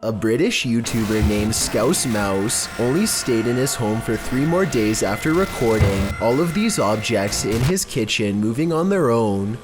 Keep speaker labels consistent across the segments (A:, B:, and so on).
A: A British YouTuber named Scouse Mouse only stayed in his home for 3 more days after recording all of these objects in his kitchen moving on their own.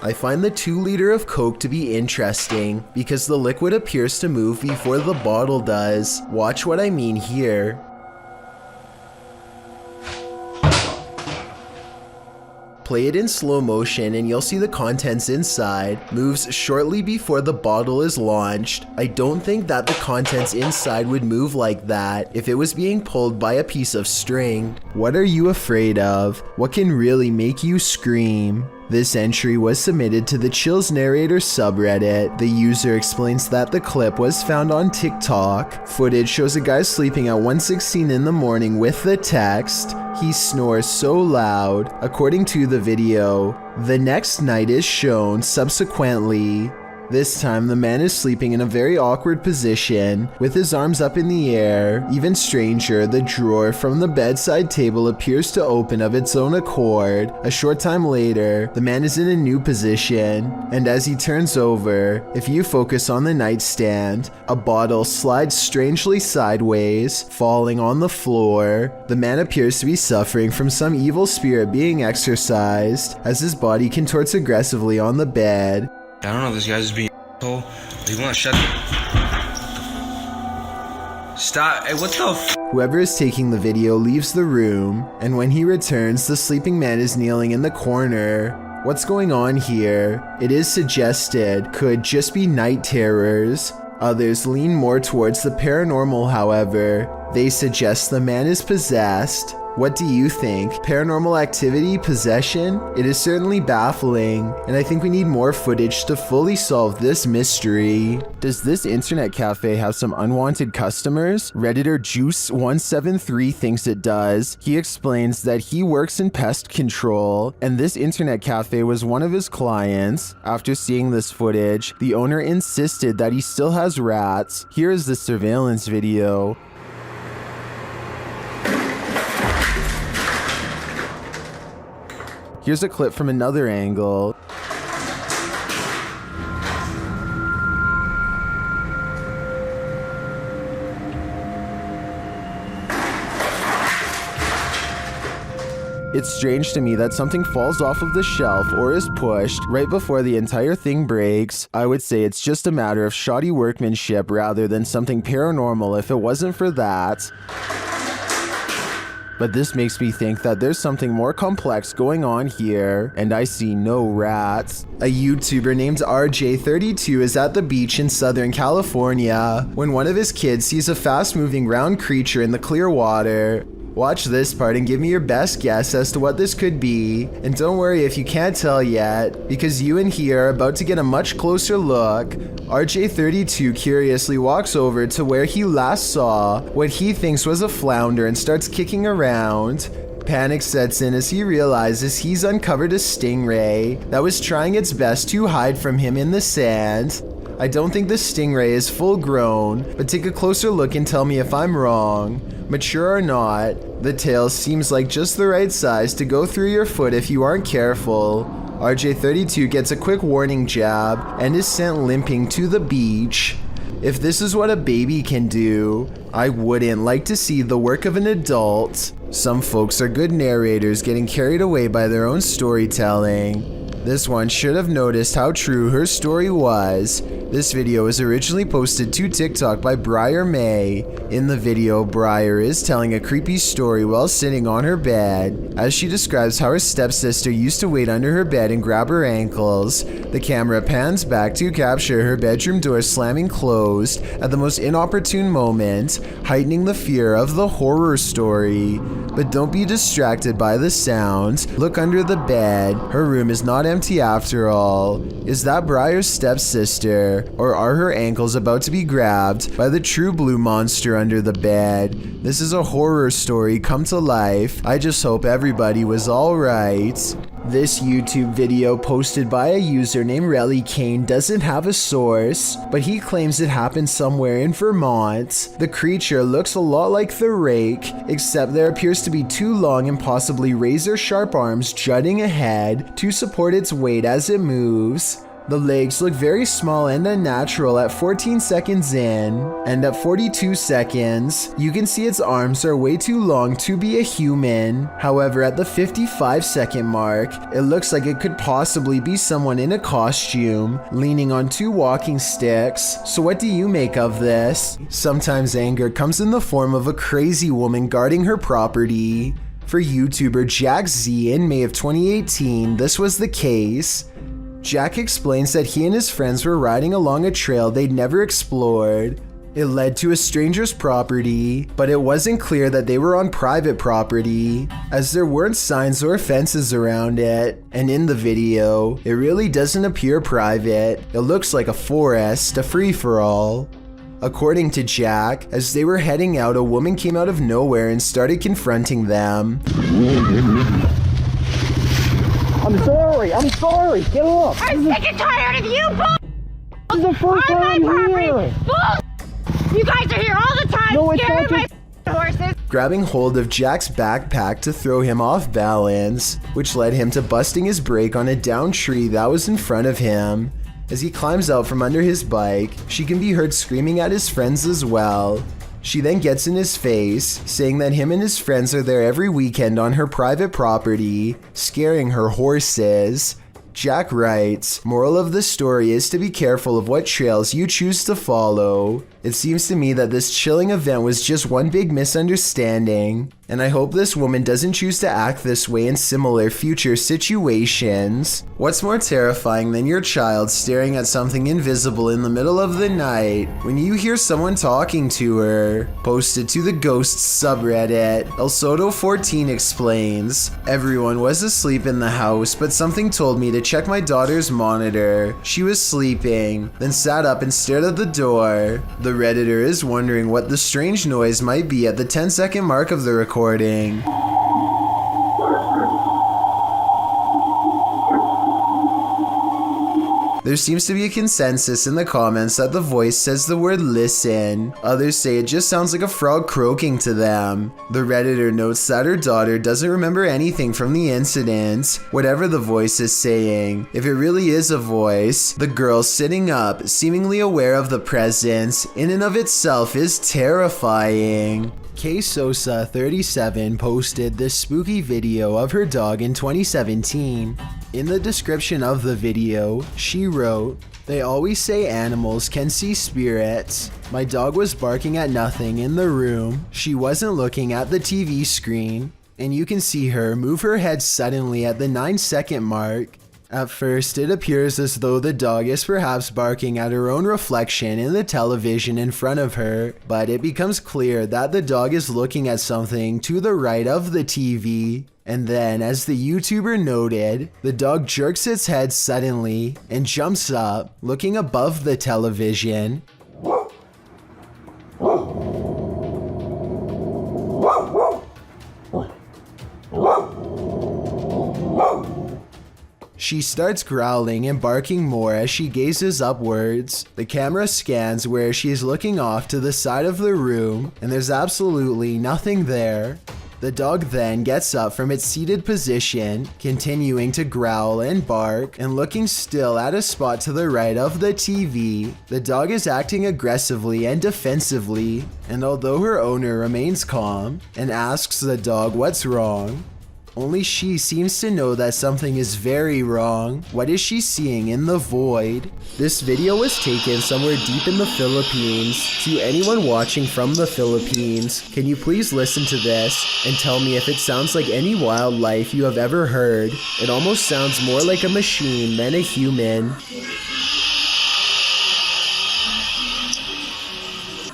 A: I find the 2 liter of Coke to be interesting because the liquid appears to move before the bottle does. Watch what I mean here. Play it in slow motion and you'll see the contents inside moves shortly before the bottle is launched. I don't think that the contents inside would move like that if it was being pulled by a piece of string. What are you afraid of? What can really make you scream? This entry was submitted to the Chills Narrator subreddit. The user explains that the clip was found on TikTok. Footage shows a guy sleeping at 1:16 in the morning with the text, "He snores so loud." According to the video, the next night is shown subsequently. This time, the man is sleeping in a very awkward position, with his arms up in the air. Even stranger, the drawer from the bedside table appears to open of its own accord. A short time later, the man is in a new position, and as he turns over, if you focus on the nightstand, a bottle slides strangely sideways, falling on the floor. The man appears to be suffering from some evil spirit being exorcised, as his body contorts aggressively on the bed.
B: I don't know if this guy's just being asshole. You want to shut Stop. Hey, what the f?
A: Whoever is taking the video leaves the room, and when he returns, the sleeping man is kneeling in the corner. What's going on here? It is suggested could just be night terrors. Others lean more towards the paranormal, however. They suggest the man is possessed. What do you think? Paranormal activity? Possession? It is certainly baffling, and I think we need more footage to fully solve this mystery. Does this internet cafe have some unwanted customers? Redditor Juice173 thinks it does. He explains that he works in pest control, and this internet cafe was one of his clients. After seeing this footage, the owner insisted that he still has rats. Here is the surveillance video. Here's a clip from another angle. It's strange to me that something falls off of the shelf or is pushed right before the entire thing breaks. I would say it's just a matter of shoddy workmanship rather than something paranormal if it wasn't for that. But this makes me think that there's something more complex going on here, and I see no rats. A YouTuber named RJ32 is at the beach in Southern California when one of his kids sees a fast-moving round creature in the clear water. Watch this part and give me your best guess as to what this could be. And don't worry if you can't tell yet, because you and he are about to get a much closer look. RJ32 curiously walks over to where he last saw what he thinks was a flounder and starts kicking around. Panic sets in as he realizes he's uncovered a stingray that was trying its best to hide from him in the sand. I don't think the stingray is full grown, but take a closer look and tell me if I'm wrong. Mature or not, the tail seems like just the right size to go through your foot if you aren't careful. RJ32 gets a quick warning jab and is sent limping to the beach. If this is what a baby can do, I wouldn't like to see the work of an adult. Some folks are good narrators getting carried away by their own storytelling. This one should have noticed how true her story was. This video was originally posted to TikTok by Briar May. In the video, Briar is telling a creepy story while sitting on her bed, as she describes how her stepsister used to wait under her bed and grab her ankles. The camera pans back to capture her bedroom door slamming closed at the most inopportune moment, heightening the fear of the horror story. But don't be distracted by the sound. Look under the bed. Her room is not empty after all. Is that Briar's stepsister, or are her ankles about to be grabbed by the true blue monster under the bed? This is a horror story come to life. I just hope everybody was alright. This YouTube video posted by a user named Relly Kane doesn't have a source, but he claims it happened somewhere in Vermont. The creature looks a lot like the rake, except there appears to be two long and possibly razor-sharp arms jutting ahead to support its weight as it moves. The legs look very small and unnatural at 14 seconds in, and at 42 seconds, you can see its arms are way too long to be a human. However, at the 55-second mark, it looks like it could possibly be someone in a costume, leaning on two walking sticks. So what do you make of this? Sometimes anger comes in the form of a crazy woman guarding her property. For YouTuber Jack Z in May of 2018, this was the case. Jack explains that he and his friends were riding along a trail they'd never explored. It led to a stranger's property, but it wasn't clear that they were on private property, as there weren't signs or fences around it. And in the video, it really doesn't appear private. It looks like a forest, a free-for-all. According to Jack, as they were heading out, a woman came out of nowhere and started confronting them.
C: I'm sorry, get off!
D: I'm sick and tired of you bull!
C: This is the first
D: on my
C: time
D: property!
C: here!
D: Bull! You guys are here all the time,
C: No, it's
D: scaring
C: not
D: my horses!
A: Grabbing hold of Jack's backpack to throw him off balance, which led him to busting his brake on a downed tree that was in front of him. As he climbs out from under his bike, she can be heard screaming at his friends as well. She then gets in his face, saying that him and his friends are there every weekend on her private property, scaring her horses. Jack writes, "Moral of the story is to be careful of what trails you choose to follow. It seems to me that this chilling event was just one big misunderstanding, and I hope this woman doesn't choose to act this way in similar future situations." What's more terrifying than your child staring at something invisible in the middle of the night when you hear someone talking to her? Posted to the Ghosts subreddit, El Soto14 explains, "Everyone was asleep in the house, but something told me to check my daughter's monitor. She was sleeping, then sat up and stared at the door." The Redditor is wondering what the strange noise might be at the 10-second mark of the recording. There seems to be a consensus in the comments that the voice says the word listen. Others say it just sounds like a frog croaking to them. The Redditor notes that her daughter doesn't remember anything from the incident, whatever the voice is saying. If it really is a voice, the girl sitting up, seemingly aware of the presence, in and of itself is terrifying. K Sosa 37 posted this spooky video of her dog in 2017. In the description of the video, she wrote, "They always say animals can see spirits. My dog was barking at nothing in the room. She wasn't looking at the TV screen. And you can see her move her head suddenly at the 9-second mark. At first, it appears as though the dog is perhaps barking at her own reflection in the television in front of her, but it becomes clear that the dog is looking at something to the right of the TV. And then, as the YouTuber noted, the dog jerks its head suddenly and jumps up, looking above the television. She starts growling and barking more as she gazes upwards. The camera scans where she is looking off to the side of the room, and there's absolutely nothing there. The dog then gets up from its seated position, continuing to growl and bark and looking still at a spot to the right of the TV. The dog is acting aggressively and defensively, and although her owner remains calm and asks the dog what's wrong, only she seems to know that something is very wrong. What is she seeing in the void? This video was taken somewhere deep in the Philippines. To anyone watching from the Philippines, can you please listen to this and tell me if it sounds like any wildlife you have ever heard? It almost sounds more like a machine than a human.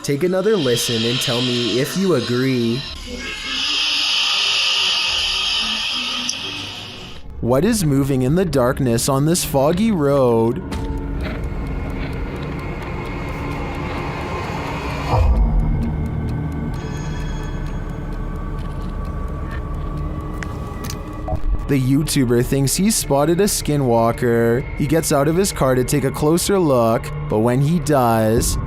A: Take another listen and tell me if you agree. What is moving in the darkness on this foggy road? The YouTuber thinks he spotted a skinwalker. He gets out of his car to take a closer look, but when he does,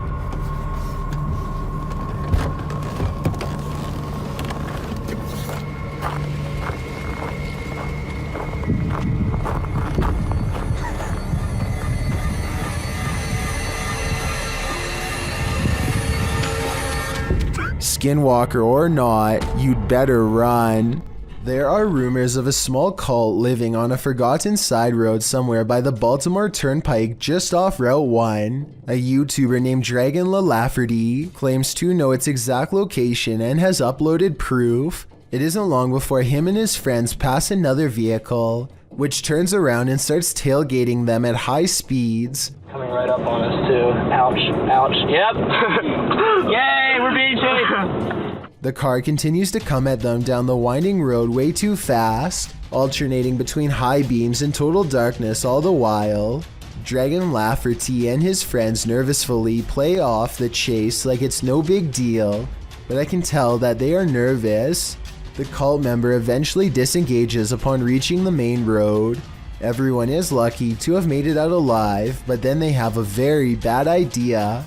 A: skinwalker or not, you'd better run. There are rumors of a small cult living on a forgotten side road somewhere by the Baltimore Turnpike just off Route 1. A YouTuber named Dragon LaLafferty claims to know its exact location and has uploaded proof. It isn't long before him and his friends pass another vehicle, which turns around and starts tailgating them at high speeds.
E: Coming right up on us too. Ouch, ouch. Yep. Yay, we're being chased.
A: The car continues to come at them down the winding road way too fast, alternating between high beams and total darkness all the while. Dragon Lafferty and his friends nervously play off the chase like it's no big deal, but I can tell that they are nervous. The cult member eventually disengages upon reaching the main road. Everyone is lucky to have made it out alive, but then they have a very bad idea.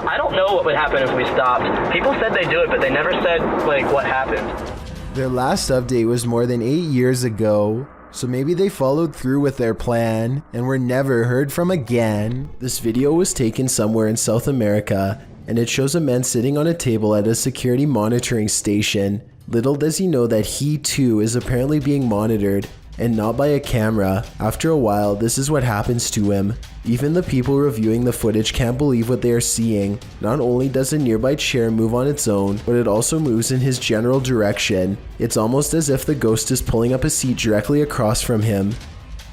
E: I don't know what would happen if we stopped. People said they'd do it, but they never said, like, what happened.
A: Their last update was more than 8 years ago, so maybe they followed through with their plan and were never heard from again. This video was taken somewhere in South America, and it shows a man sitting on a table at a security monitoring station. Little does he know that he too is apparently being monitored, and not by a camera. After a while, this is what happens to him. Even the people reviewing the footage can't believe what they are seeing. Not only does a nearby chair move on its own, but it also moves in his general direction. It's almost as if the ghost is pulling up a seat directly across from him.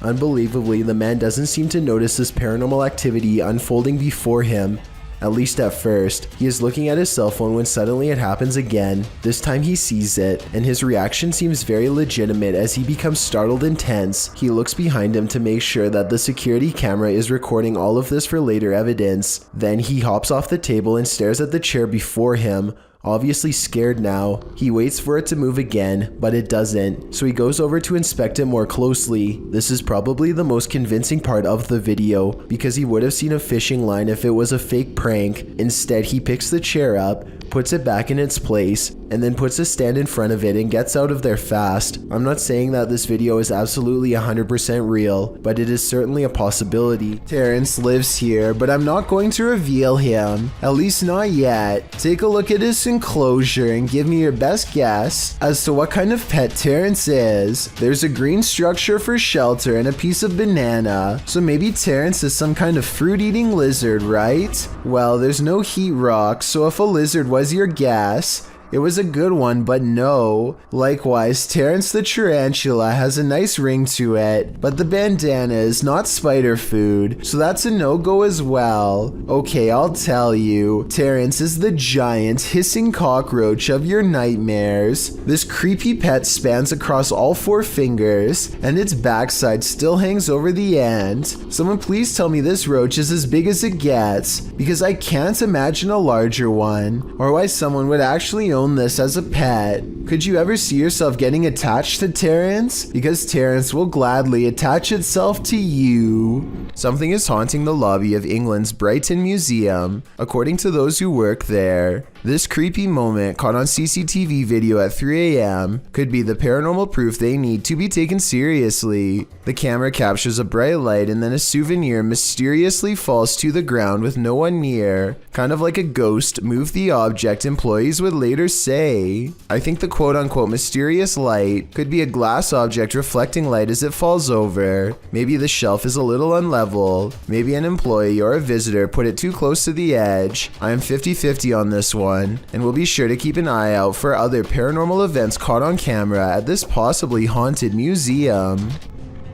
A: Unbelievably, the man doesn't seem to notice this paranormal activity unfolding before him. At least at first. He is looking at his cell phone when suddenly it happens again. This time he sees it, and his reaction seems very legitimate as he becomes startled and tense. He looks behind him to make sure that the security camera is recording all of this for later evidence. Then he hops off the table and stares at the chair before him. Obviously scared now. He waits for it to move again, but it doesn't, so he goes over to inspect it more closely. This is probably the most convincing part of the video, because he would have seen a fishing line if it was a fake prank. Instead, he picks the chair up, puts it back in its place, and then puts a stand in front of it and gets out of there fast. I'm not saying that this video is absolutely 100% real, but it is certainly a possibility. Terrence lives here, but I'm not going to reveal him, at least not yet. Take a look at his enclosure and give me your best guess as to what kind of pet Terrence is. There's a green structure for shelter and a piece of banana, so maybe Terrence is some kind of fruit-eating lizard, right? Well, there's no heat rock, so if a lizard was your guess, it was a good one, but no. Likewise, Terrence the tarantula has a nice ring to it, but the bandana is not spider food, so that's a no-go as well. Okay, I'll tell you. Terrence is the giant, hissing cockroach of your nightmares. This creepy pet spans across all 4 fingers, and its backside still hangs over the end. Someone please tell me this roach is as big as it gets, because I can't imagine a larger one, or why someone would actually own this as a pet. Could you ever see yourself getting attached to Terrence? Because Terrence will gladly attach itself to you. Something is haunting the lobby of England's Brighton Museum, according to those who work there. This creepy moment caught on CCTV video at 3 a.m. could be the paranormal proof they need to be taken seriously. The camera captures a bright light and then a souvenir mysteriously falls to the ground with no one near. Kind of like a ghost moved the object, employees would later say. I think the quote-unquote mysterious light could be a glass object reflecting light as it falls over. Maybe the shelf is a little unlevel. Maybe an employee or a visitor put it too close to the edge. I am 50-50 on this one, and we'll be sure to keep an eye out for other paranormal events caught on camera at this possibly haunted museum.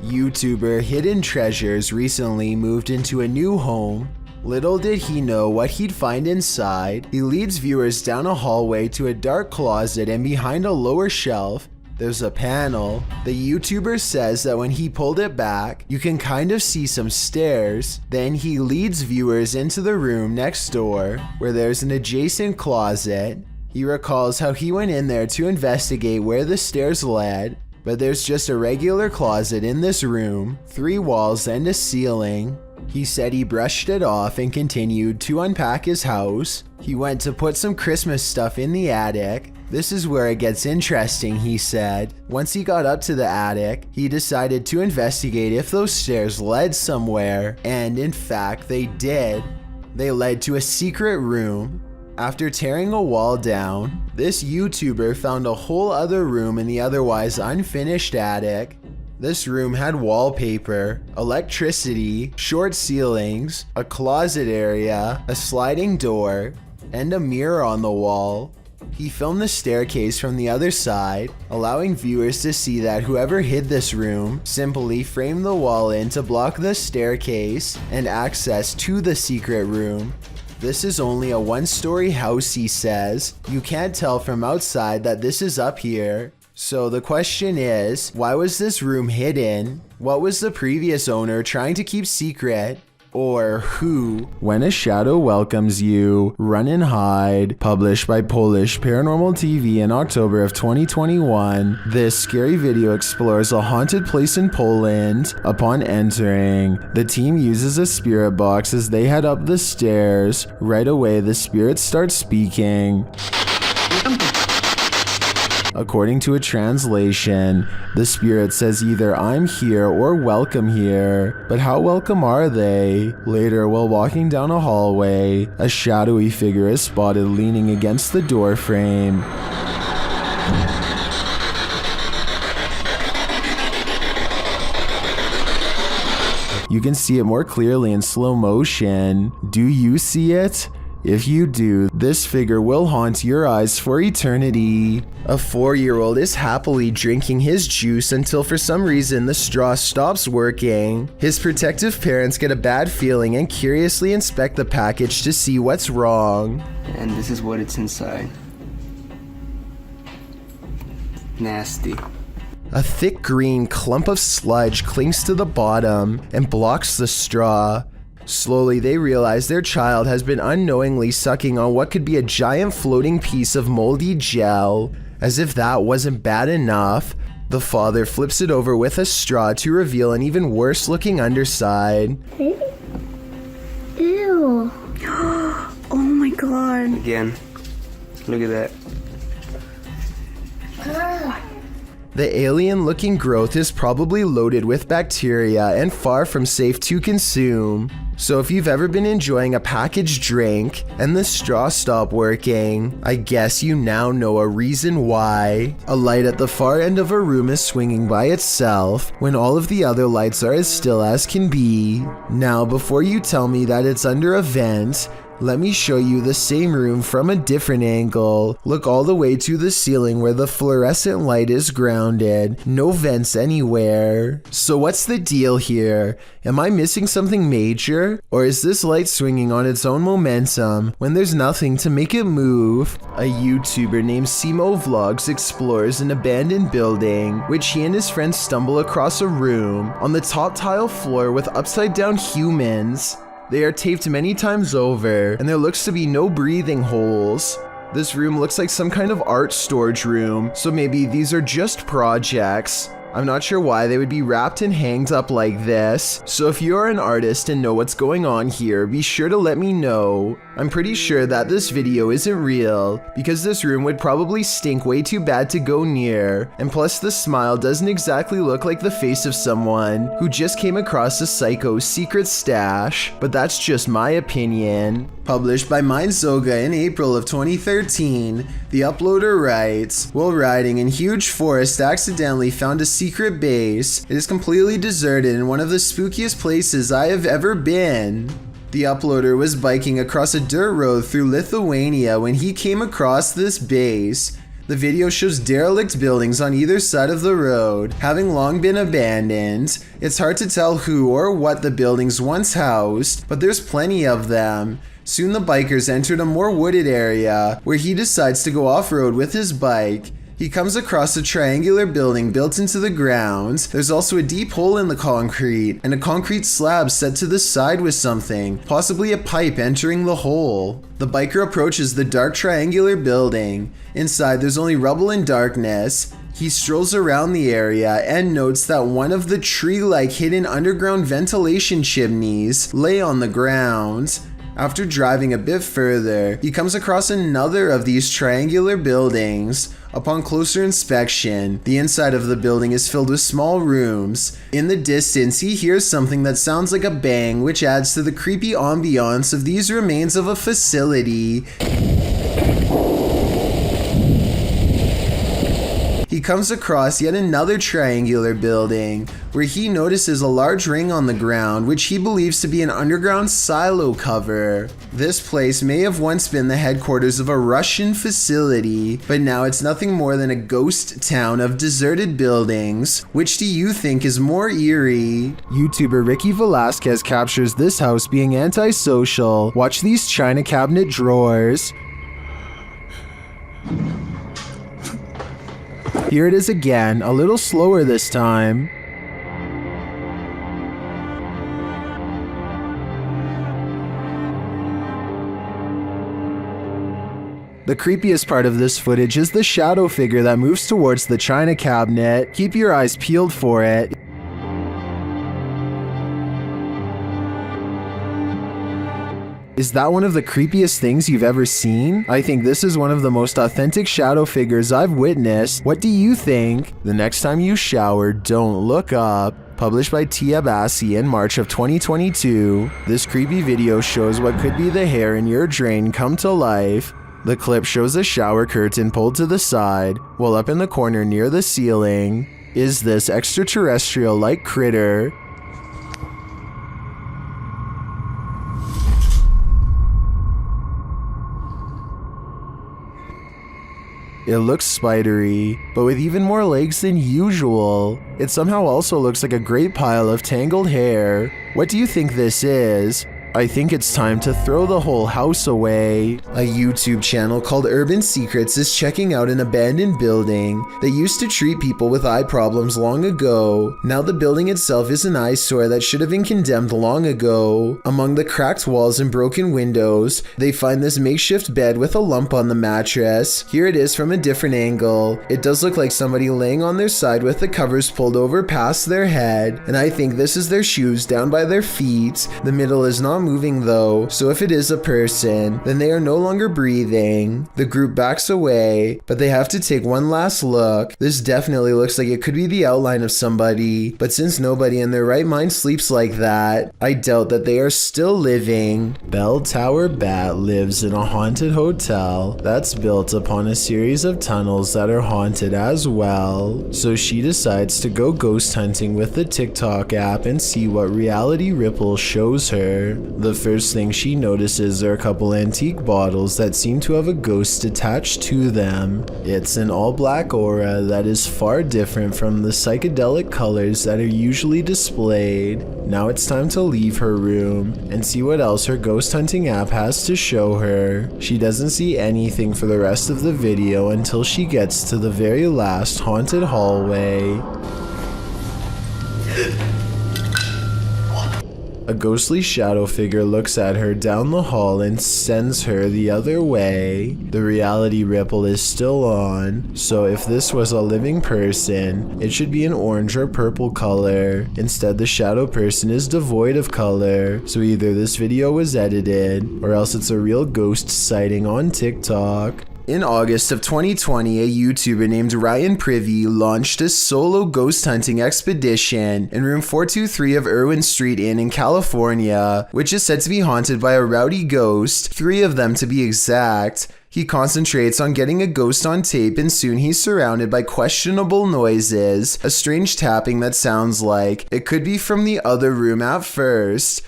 A: YouTuber Hidden Treasures recently moved into a new home. Little did he know what he'd find inside. He leads viewers down a hallway to a dark closet, and behind a lower shelf, there's a panel. The YouTuber says that when he pulled it back, you can kind of see some stairs. Then he leads viewers into the room next door, where there's an adjacent closet. He recalls how he went in there to investigate where the stairs led, But there's just a regular closet in this room, 3 walls and a ceiling. He said he brushed it off and continued to unpack his house. He went to put some Christmas stuff in the attic. This is where it gets interesting, he said. Once he got up to the attic, he decided to investigate if those stairs led somewhere, and in fact they did. They led to a secret room. After tearing a wall down, this YouTuber found a whole other room in the otherwise unfinished attic. This room had wallpaper, electricity, short ceilings, a closet area, a sliding door, and a mirror on the wall. He filmed the staircase from the other side, allowing viewers to see that whoever hid this room simply framed the wall in to block the staircase and access to the secret room. This is only a 1-story house, he says. You can't tell from outside that this is up here. So the question is, why was this room hidden? What was the previous owner trying to keep secret? Or who? When a Shadow Welcomes You, Run and Hide, published by Polish Paranormal TV in October of 2021, this scary video explores a haunted place in Poland. Upon entering, the team uses a spirit box as they head up the stairs. Right away, the spirits start speaking. According to a translation, the spirit says either "I'm here" or "welcome here," but how welcome are they? Later, while walking down a hallway, a shadowy figure is spotted leaning against the door frame. You can see it more clearly in slow motion. Do you see it? If you do, this figure will haunt your eyes for eternity. A 4-year-old is happily drinking his juice until for some reason the straw stops working. His protective parents get a bad feeling and curiously inspect the package to see what's wrong.
F: And this is what it's inside. Nasty.
A: A thick green clump of sludge clings to the bottom and blocks the straw. Slowly, they realize their child has been unknowingly sucking on what could be a giant floating piece of moldy gel. As if that wasn't bad enough, the father flips it over with a straw to reveal an even worse looking underside.
D: Ew.
G: Oh my god.
F: Again, look at that.
A: The alien-looking growth is probably loaded with bacteria and far from safe to consume. So if you've ever been enjoying a packaged drink and the straw stopped working, I guess you now know a reason why. A light at the far end of a room is swinging by itself when all of the other lights are as still as can be. Now, before you tell me that it's under a vent, let me show you the same room from a different angle. Look all the way to the ceiling where the fluorescent light is grounded. No vents anywhere. So what's the deal here? Am I missing something major? Or is this light swinging on its own momentum when there's nothing to make it move? A YouTuber named Simo Vlogs explores an abandoned building, which he and his friends stumble across a room on the top tile floor with upside down humans. They are taped many times over, and there looks to be no breathing holes. This room looks like some kind of art storage room, so maybe these are just projects. I'm not sure why they would be wrapped and hanged up like this, so if you're an artist and know what's going on here, be sure to let me know. I'm pretty sure that this video isn't real, because this room would probably stink way too bad to go near, and plus the smile doesn't exactly look like the face of someone who just came across a psycho's secret stash, but that's just my opinion. Published by Mindzoga in April of 2013, the uploader writes, while riding in huge forest accidentally found a secret base. It is completely deserted in one of the spookiest places I have ever been. The uploader was biking across a dirt road through Lithuania when he came across this base. The video shows derelict buildings on either side of the road, having long been abandoned. It's hard to tell who or what the buildings once housed, but there's plenty of them. Soon the bikers entered a more wooded area, where he decides to go off-road with his bike. He comes across a triangular building built into the ground. There's also a deep hole in the concrete, and a concrete slab set to the side with something, possibly a pipe entering the hole. The biker approaches the dark triangular building. Inside, there's only rubble and darkness. He strolls around the area and notes that one of the tree-like hidden underground ventilation chimneys lay on the ground. After driving a bit further, he comes across another of these triangular buildings. Upon closer inspection, the inside of the building is filled with small rooms. In the distance, he hears something that sounds like a bang, which adds to the creepy ambiance of these remains of a facility. He comes across yet another triangular building, where he notices a large ring on the ground, which he believes to be an underground silo cover. This place may have once been the headquarters of a Russian facility, but now it's nothing more than a ghost town of deserted buildings. Which do you think is more eerie? YouTuber Ricky Velasquez captures this house being antisocial. Watch these china cabinet drawers. Here it is again, a little slower this time. The creepiest part of this footage is the shadow figure that moves towards the china cabinet. Keep your eyes peeled for it. Is that one of the creepiest things you've ever seen? I think this is one of the most authentic shadow figures I've witnessed. What do you think? The next time you shower, don't look up. Published by Tia Bassi in March of 2022. This creepy video shows what could be the hair in your drain come to life. The clip shows a shower curtain pulled to the side, while up in the corner near the ceiling is this extraterrestrial-like critter. It looks spidery, but with even more legs than usual. It somehow also looks like a great pile of tangled hair. What do you think this is? I think it's time to throw the whole house away. A YouTube channel called Urban Secrets is checking out an abandoned building that used to treat people with eye problems long ago. Now the building itself is an eyesore that should have been condemned long ago. Among the cracked walls and broken windows, they find this makeshift bed with a lump on the mattress. Here it is from a different angle. It does look like somebody laying on their side with the covers pulled over past their head, and I think this is their shoes down by their feet. The middle is not moving though, so if it is a person, then they are no longer breathing. The group backs away, but they have to take one last look. This definitely looks like it could be the outline of somebody, but since nobody in their right mind sleeps like that, I doubt that they are still living. Bell Tower Bat lives in a haunted hotel that's built upon a series of tunnels that are haunted as well, so she decides to go ghost hunting with the TikTok app and see what reality ripple shows her. The first thing she notices are a couple antique bottles that seem to have a ghost attached to them. It's an all-black aura that is far different from the psychedelic colors that are usually displayed. Now it's time to leave her room and see what else her ghost hunting app has to show her. She doesn't see anything for the rest of the video until she gets to the very last haunted hallway. A ghostly shadow figure looks at her down the hall and sends her the other way. The reality ripple is still on, so if this was a living person, it should be an orange or purple color. Instead, the shadow person is devoid of color, so either this video was edited, or else it's a real ghost sighting on TikTok. In August of 2020, a YouTuber named Ryan Privy launched a solo ghost hunting expedition in room 423 of Irwin Street Inn in California, which is said to be haunted by a rowdy ghost, 3 of them to be exact. He concentrates on getting a ghost on tape, and soon he's surrounded by questionable noises, a strange tapping that sounds like it could be from the other room at first.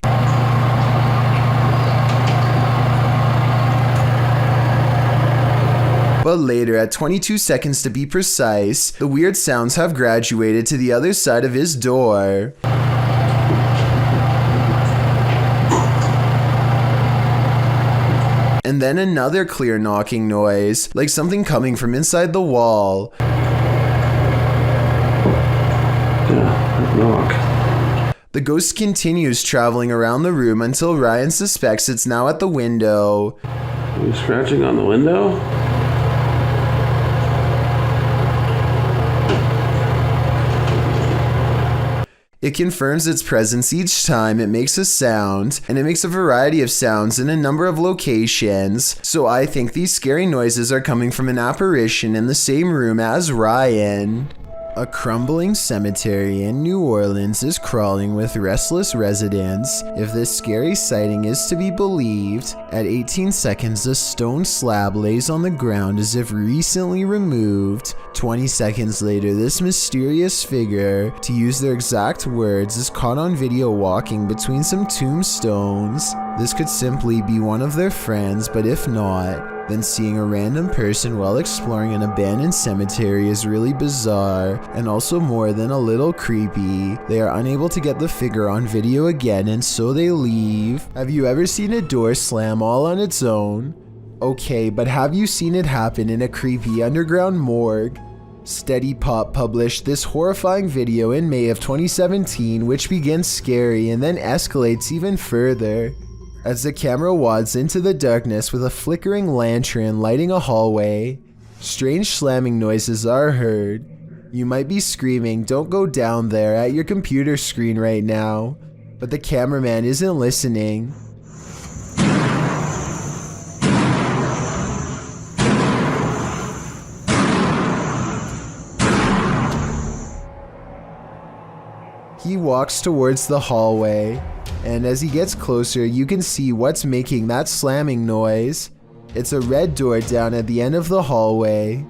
A: But later, at 22 seconds to be precise, the weird sounds have graduated to the other side of his door. And then another clear knocking noise, like something coming from inside the wall.
H: Knock.
A: The ghost continues traveling around the room until Ryan suspects it's now at the window.
H: Are you scratching on the window?
A: It confirms its presence each time it makes a sound, and it makes a variety of sounds in a number of locations, so I think these scary noises are coming from an apparition in the same room as Ryan. A crumbling cemetery in New Orleans is crawling with restless residents. If this scary sighting is to be believed, at 18 seconds a stone slab lays on the ground as if recently removed. 20 seconds later, this mysterious figure, to use their exact words, is caught on video walking between some tombstones. This could simply be one of their friends, but if not, then seeing a random person while exploring an abandoned cemetery is really bizarre, and also more than a little creepy. They are unable to get the figure on video again, and so they leave. Have you ever seen a door slam all on its own? Okay, but have you seen it happen in a creepy underground morgue? Steady Pop published this horrifying video in May of 2017, which begins scary and then escalates even further. As the camera wads into the darkness with a flickering lantern lighting a hallway, strange slamming noises are heard. You might be screaming, "Don't go down there," at your computer screen right now, but the cameraman isn't listening. He walks towards the hallway, and as he gets closer, you can see what's making that slamming noise. It's a red door down at the end of the hallway.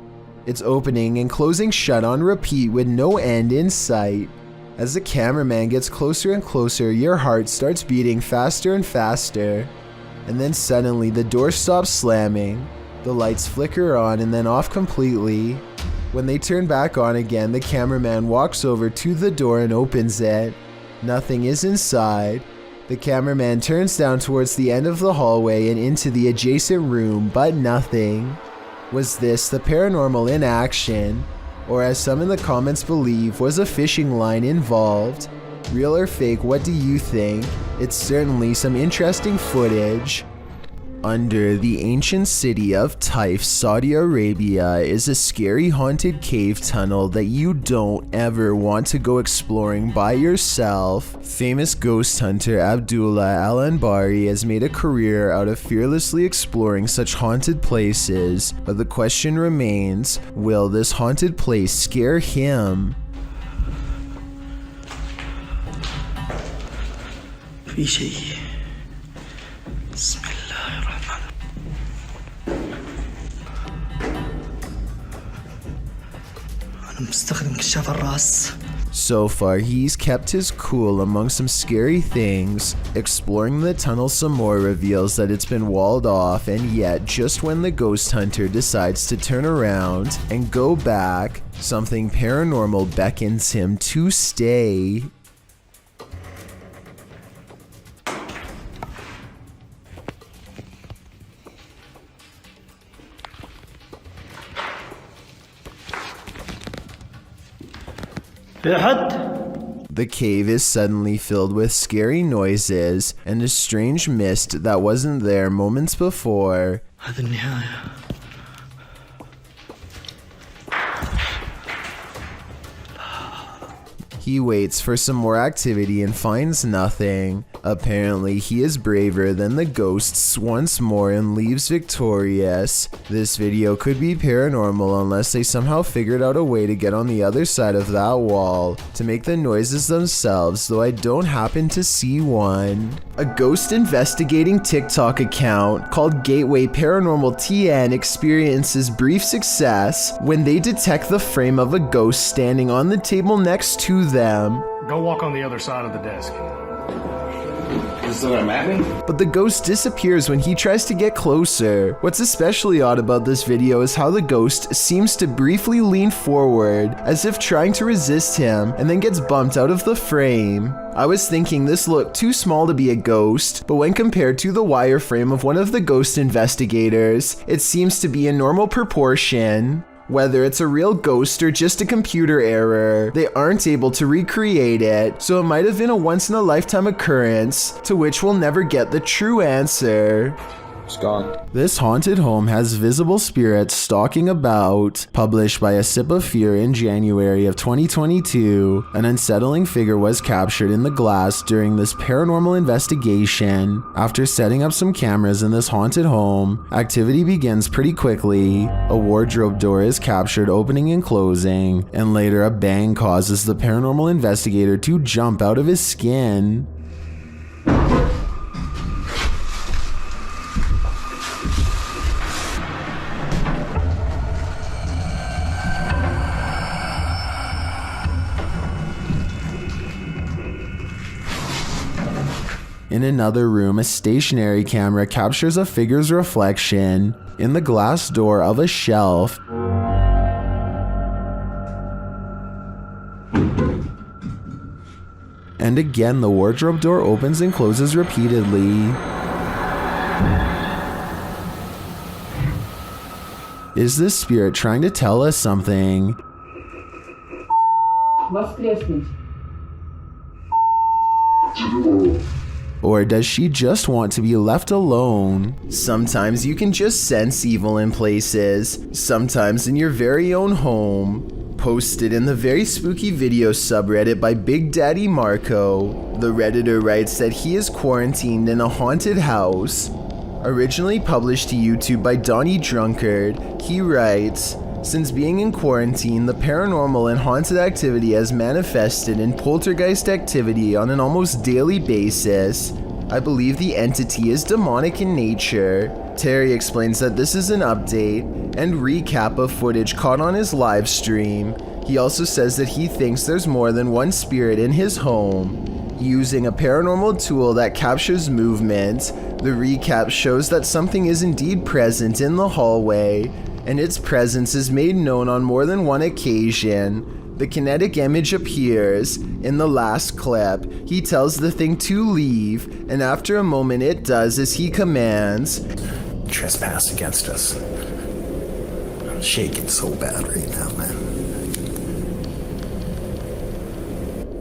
A: It's opening and closing shut on repeat with no end in sight. As the cameraman gets closer and closer, your heart starts beating faster and faster. And then suddenly the door stops slamming. The lights flicker on and then off completely. When they turn back on again, the cameraman walks over to the door and opens it. Nothing is inside. The cameraman turns down towards the end of the hallway and into the adjacent room, but nothing. Was this the paranormal in action? Or as some in the comments believe, was a fishing line involved? Real or fake, what do you think? It's certainly some interesting footage. Under the ancient city of Taif, Saudi Arabia, is a scary haunted cave tunnel that you don't ever want to go exploring by yourself. Famous ghost hunter Abdullah Al-Anbari has made a career out of fearlessly exploring such haunted places, but the question remains, will this haunted place scare him?
F: في شيء. بسم الله الرحمن. أنا مستخدم كشاف الرأس.
A: So far, he's kept his cool among some scary things. Exploring the tunnel some more reveals that it's been walled off, and yet just when the ghost hunter decides to turn around and go back, something paranormal beckons him to stay. The cave is suddenly filled with scary noises and a strange mist that wasn't there moments before.
F: هذا النهاية.
A: He waits for some more activity and finds nothing. Apparently, he is braver than the ghosts once more and leaves victorious. This video could be paranormal unless they somehow figured out a way to get on the other side of that wall to make the noises themselves, though I don't happen to see one. A ghost investigating TikTok account called Gateway Paranormal TN experiences brief success when they detect the frame of a ghost standing on the table next to them.
H: Go walk on the other side of the desk.
B: Is that what I'm at me?
A: But the ghost disappears when he tries to get closer. What's especially odd about this video is how the ghost seems to briefly lean forward, as if trying to resist him, and then gets bumped out of the frame. I was thinking this looked too small to be a ghost, but when compared to the wireframe of one of the ghost investigators, it seems to be a normal proportion. Whether it's a real ghost or just a computer error, they aren't able to recreate it, so it might have been a once-in-a-lifetime occurrence, to which we'll never get the true answer.
B: It's gone.
A: This haunted home has visible spirits stalking about. Published by A Sip of Fear in January of 2022, an unsettling figure was captured in the glass during this paranormal investigation. After setting up some cameras in this haunted home, activity begins pretty quickly. A wardrobe door is captured opening and closing, and later a bang causes the paranormal investigator to jump out of his skin. In another room, a stationary camera captures a figure's reflection in the glass door of a shelf. And again, the wardrobe door opens and closes repeatedly. Is this spirit trying to tell us something? Or does she just want to be left alone? Sometimes you can just sense evil in places, sometimes in your very own home. Posted in the very spooky video subreddit by Big Daddy Marco, the Redditor writes that he is quarantined in a haunted house. Originally published to YouTube by Donnie Drunkard, he writes, "Since being in quarantine, the paranormal and haunted activity has manifested in poltergeist activity on an almost daily basis. I believe the entity is demonic in nature." Terry explains that this is an update and recap of footage caught on his live stream. He also says that he thinks there's more than one spirit in his home. Using a paranormal tool that captures movement, the recap shows that something is indeed present in the hallway, and its presence is made known on more than one occasion. The kinetic image appears. In the last clip, he tells the thing to leave, and after a moment it does as he commands.
I: Trespass against us. I'm shaking so bad right now, man.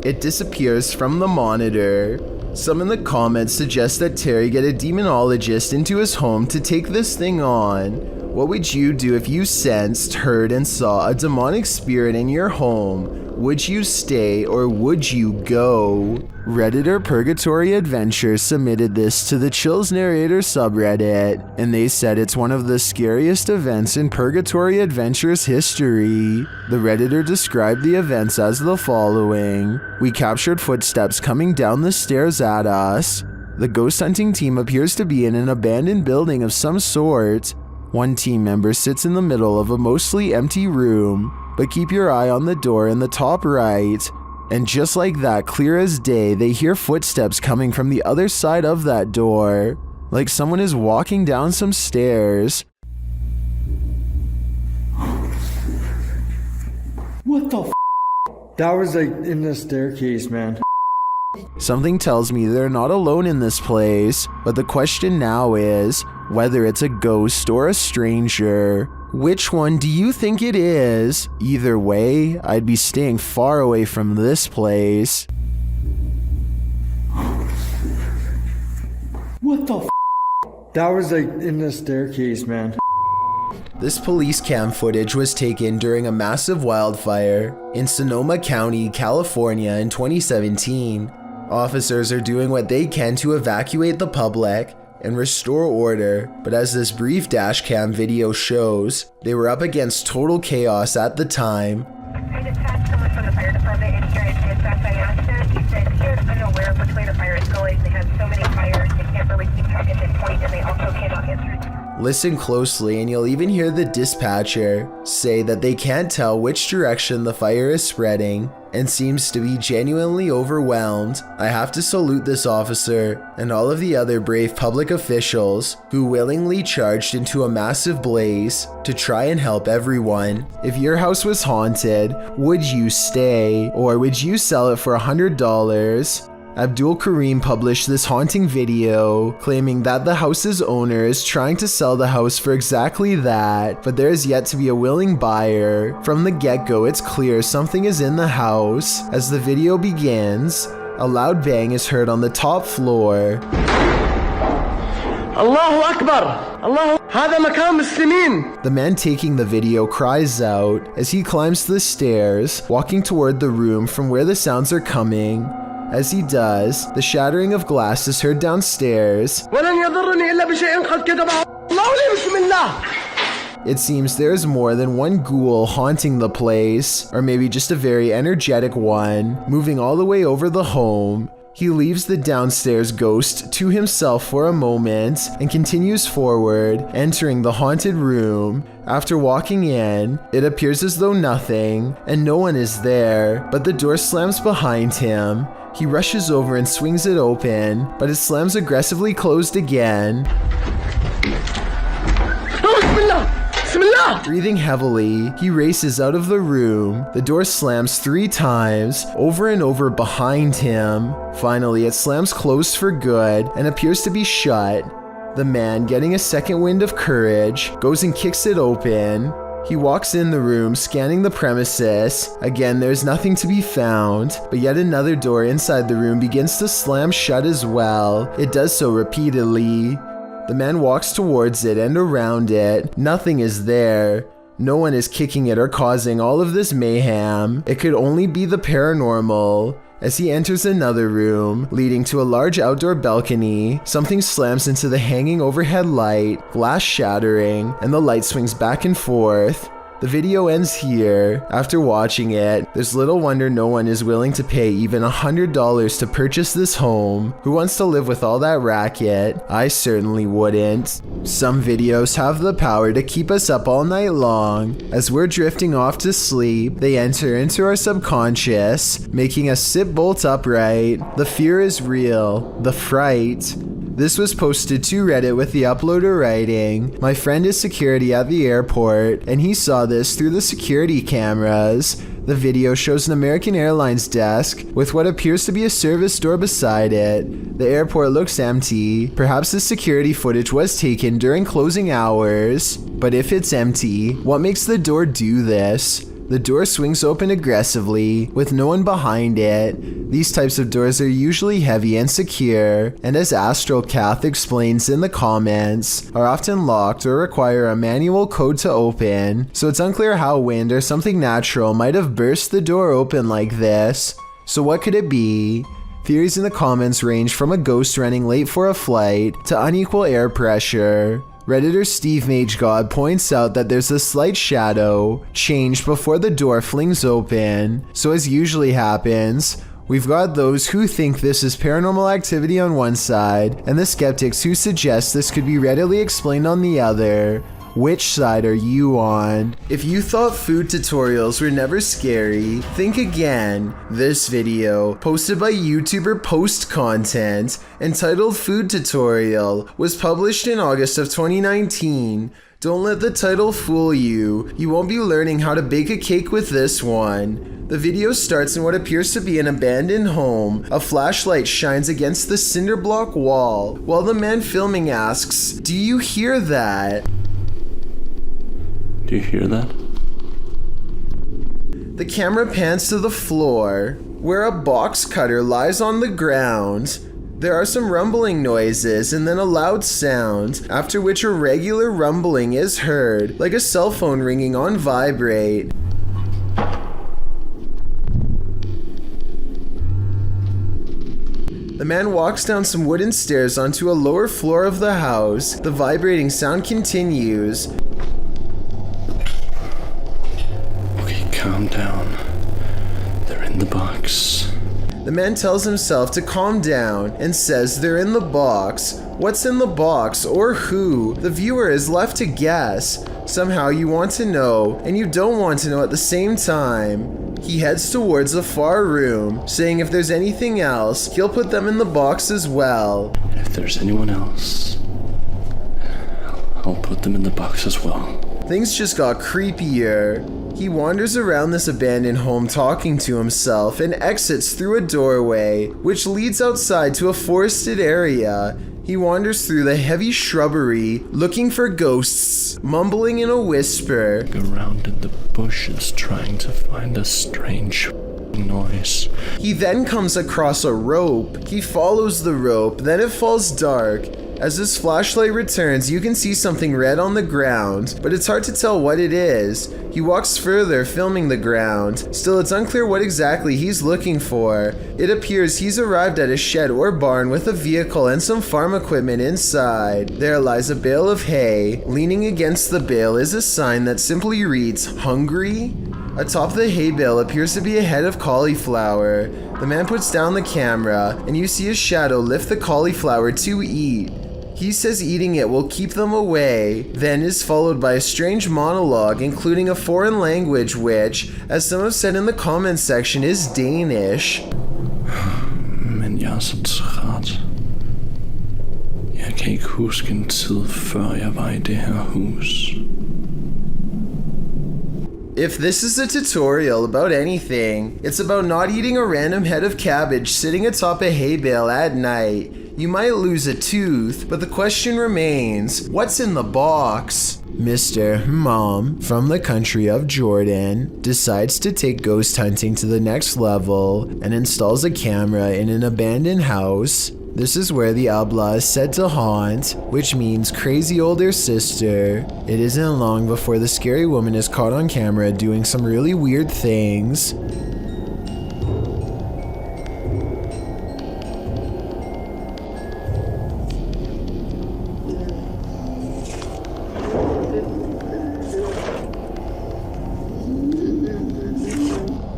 A: It disappears from the monitor. Some in the comments suggest that Terry get a demonologist into his home to take this thing on. What would you do if you sensed, heard, and saw a demonic spirit in your home? Would you stay or would you go? Redditor Purgatory Adventures submitted this to the Chills Narrator subreddit, and they said it's one of the scariest events in Purgatory Adventures history. The Redditor described the events as the following. "We captured footsteps coming down the stairs at us. The ghost hunting team appears to be in an abandoned building of some sort. One team member sits in the middle of a mostly empty room, but keep your eye on the door in the top right. And just like that, clear as day, they hear footsteps coming from the other side of that door, like someone is walking down some stairs."
C: What the f? That was like in the staircase, man.
A: Something tells me they're not alone in this place, but the question now is whether it's a ghost or a stranger. Which one do you think it is? Either way, I'd be staying far away from this place.
C: What the f? That was like in the staircase, man.
A: This police cam footage was taken during a massive wildfire in Sonoma County, California in 2017. Officers are doing what they can to evacuate the public and restore order, but as this brief dashcam video shows, they were up against total chaos at the time.
D: I dispatched someone from the fire department and here to dispatch by accident. He said he is unaware of which way the fire is going. They have so many fires, they can't really keep track at this point, and they also cannot get through.
A: Listen closely and you'll even hear the dispatcher say that they can't tell which direction the fire is spreading and seems to be genuinely overwhelmed. I have to salute this officer and all of the other brave public officials who willingly charged into a massive blaze to try and help everyone. If your house was haunted, would you stay or would you sell it for $100? Abdul Karim published this haunting video claiming that the house's owner is trying to sell the house for exactly that, but there is yet to be a willing buyer. From the get-go, it's clear something is in the house. As the video begins, a loud bang is heard on the top floor.
E: الله أكبر الله هذا مكان مسلمين.
A: The man taking the video cries out as he climbs the stairs, walking toward the room from where the sounds are coming. As he does, the shattering of glass is heard downstairs.
E: ولن يضرني إلا بشيء قد كتبه الله لي بسم الله.
A: It seems there's more than one ghoul haunting the place, or maybe just a very energetic one, moving all the way over the home. He leaves the downstairs ghost to himself for a moment and continues forward, entering the haunted room. After walking in, it appears as though nothing and no one is there, but the door slams behind him. He rushes over and swings it open, but it slams aggressively closed again. Breathing heavily, he races out of the room. The door slams 3 times, over and over behind him. Finally, it slams closed for good and appears to be shut. The man, getting a second wind of courage, goes and kicks it open. He walks in the room, scanning the premises. Again, there's nothing to be found, but yet another door inside the room begins to slam shut as well. It does so repeatedly. The man walks towards it and around it. Nothing is there. No one is kicking it or causing all of this mayhem. It could only be the paranormal. As he enters another room, leading to a large outdoor balcony, something slams into the hanging overhead light, glass shattering, and the light swings back and forth. The video ends here. After watching it, there's little wonder no one is willing to pay even $100 to purchase this home. Who wants to live with all that racket? I certainly wouldn't. Some videos have the power to keep us up all night long. As we're drifting off to sleep, they enter into our subconscious, making us sit bolt upright. The fear is real. The fright. This was posted to Reddit with the uploader writing, "My friend is security at the airport, and he saw this through the security cameras. The video shows an American Airlines desk with what appears to be a service door beside it. The airport looks empty. Perhaps the security footage was taken during closing hours. But if it's empty, what makes the door do this? The door swings open aggressively, with no one behind it. These types of doors are usually heavy and secure, and as Astral Cath explains in the comments, are often locked or require a manual code to open, so it's unclear how wind or something natural might have burst the door open like this. So what could it be? Theories in the comments range from a ghost running late for a flight to unequal air pressure. Redditor Steve MageGod points out that there's a slight shadow change before the door flings open. So as usually happens, we've got those who think this is paranormal activity on one side, and the skeptics who suggest this could be readily explained on the other. Which side are you on? If you thought food tutorials were never scary, think again. This video, posted by YouTuber Post Content, entitled Food Tutorial, was published in August of 2019. Don't let the title fool you. You won't be learning how to bake a cake with this one. The video starts in what appears to be an abandoned home. A flashlight shines against the cinder block wall, while the man filming asks, "Do you hear that?"
J: Do you hear that?
A: The camera pans to the floor, where a box cutter lies on the ground. There are some rumbling noises and then a loud sound, after which a regular rumbling is heard, like a cell phone ringing on vibrate. The man walks down some wooden stairs onto a lower floor of the house. The vibrating sound continues.
J: Calm down. They're in the box.
A: The man tells himself to calm down and says they're in the box. What's in the box or who? The viewer is left to guess. Somehow you want to know and you don't want to know at the same time. He heads towards a far room, saying if there's anything else, he'll put them in the box as well.
J: If there's anyone else, I'll put them in the box as well.
A: Things just got creepier. He wanders around this abandoned home talking to himself and exits through a doorway, which leads outside to a forested area. He wanders through the heavy shrubbery, looking for ghosts, mumbling in a whisper.
J: Around in the bushes trying to find a strange noise.
A: He then comes across a rope. He follows the rope, then it falls dark. As his flashlight returns, you can see something red on the ground, but it's hard to tell what it is. He walks further, filming the ground. Still, it's unclear what exactly he's looking for. It appears he's arrived at a shed or barn with a vehicle and some farm equipment inside. There lies a bale of hay. Leaning against the bale is a sign that simply reads, "Hungry?" Atop the hay bale appears to be a head of cauliflower. The man puts down the camera, and you see a shadow lift the cauliflower to eat. He says eating it will keep them away, then is followed by a strange monologue including a foreign language which, as some have said in the comments section, is Danish.
J: Men jeg er så træt. Jeg kan ikke huske en tid før jeg var i det her hus.
A: If this is a tutorial about anything, it's about not eating a random head of cabbage sitting atop a hay bale at night. You might lose a tooth, but the question remains, what's in the box? Mr. Mom, from the country of Jordan, decides to take ghost hunting to the next level and installs a camera in an abandoned house. This is where the Abla is said to haunt, which means crazy older sister. It isn't long before the scary woman is caught on camera doing some really weird things.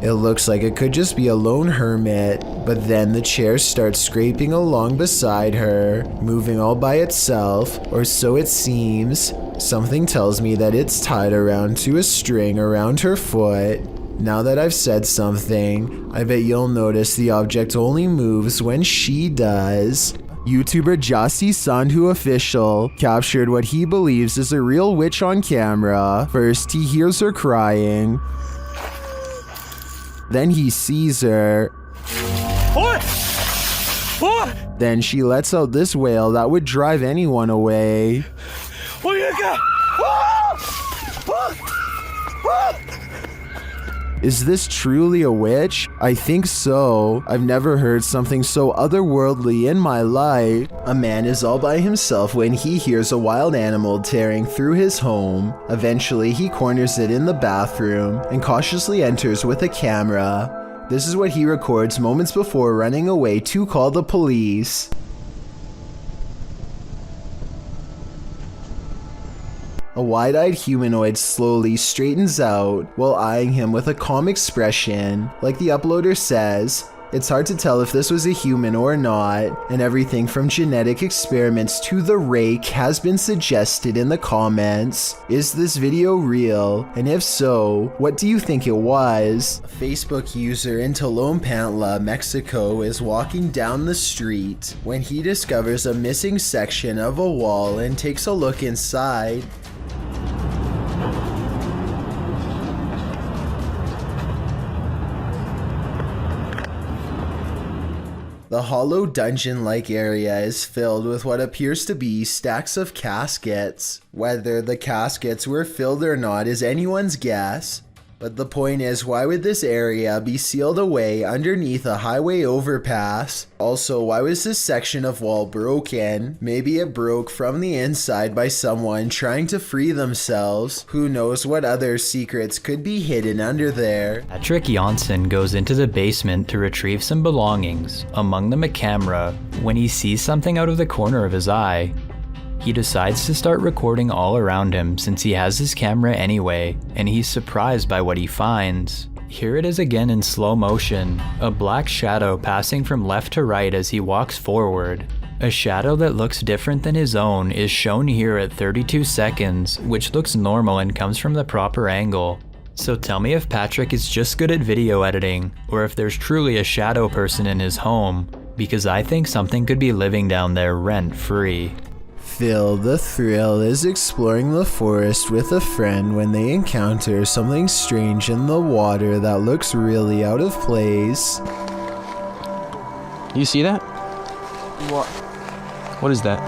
A: It looks like it could just be a lone hermit, but then the chair starts scraping along beside her, moving all by itself, or so it seems. Something tells me that it's tied around to a string around her foot. Now that I've said something, I bet you'll notice the object only moves when she does. YouTuber Jasi Sandhu Official captured what he believes is a real witch on camera. First, he hears her crying. Then he sees her. Then she lets out this wail that would drive anyone away. Is this truly a witch? I think so. I've never heard something so otherworldly in my life. A man is all by himself when he hears a wild animal tearing through his home. Eventually, he corners it in the bathroom and cautiously enters with a camera. This is what he records moments before running away to call the police. A wide-eyed humanoid slowly straightens out while eyeing him with a calm expression. Like the uploader says, it's hard to tell if this was a human or not, and everything from genetic experiments to the rake has been suggested in the comments. Is this video real? And if so, what do you think it was? A Facebook user in Tolompantla, Mexico is walking down the street when he discovers a missing section of a wall and takes a look inside. The hollow dungeon-like area is filled with what appears to be stacks of caskets. Whether the caskets were filled or not is anyone's guess. But the point is, why would this area be sealed away underneath a highway overpass? Also, why was this section of wall broken? Maybe it broke from the inside by someone trying to free themselves. Who knows what other secrets could be hidden under there?
K: Patrick Janssen goes into the basement to retrieve some belongings, among them a camera, when he sees something out of the corner of his eye. He decides to start recording all around him since he has his camera anyway, and he's surprised by what he finds. Here it is again in slow motion, a black shadow passing from left to right as he walks forward. A shadow that looks different than his own is shown here at 32 seconds, which looks normal and comes from the proper angle. So tell me if Patrick is just good at video editing, or if there's truly a shadow person in his home, because I think something could be living down there rent-free.
A: Phil the Thrill is exploring the forest with a friend when they encounter something strange in the water that looks really out of place.
L: You see that?
C: What?
L: What is that?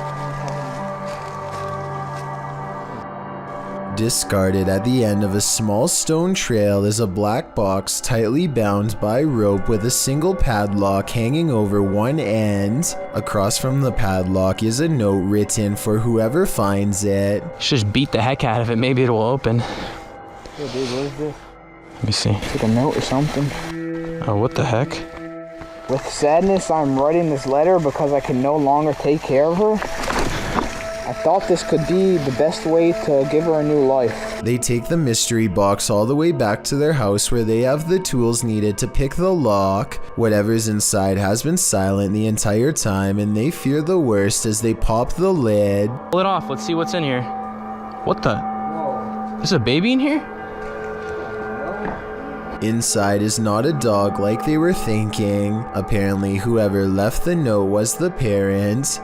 A: Discarded at the end of a small stone trail is a black box tightly bound by rope with a single padlock hanging over one end. Across from the padlock is a note written for whoever finds it.
E: Just beat the heck out of it, maybe it'll open.
B: Yo, dude, what is this?
E: Let me see.
B: It's like a note or something.
E: Oh, what the heck?
B: With sadness, I'm writing this letter because I can no longer take care of her. I thought this could be the best way to give her a new life.
A: They take the mystery box all the way back to their house where they have the tools needed to pick the lock. Whatever's inside has been silent the entire time, and they fear the worst as they pop the lid.
E: Pull it off, let's see what's in here. What the? There's a baby in here?
A: Inside is not a dog like they were thinking. Apparently, whoever left the note was the parent.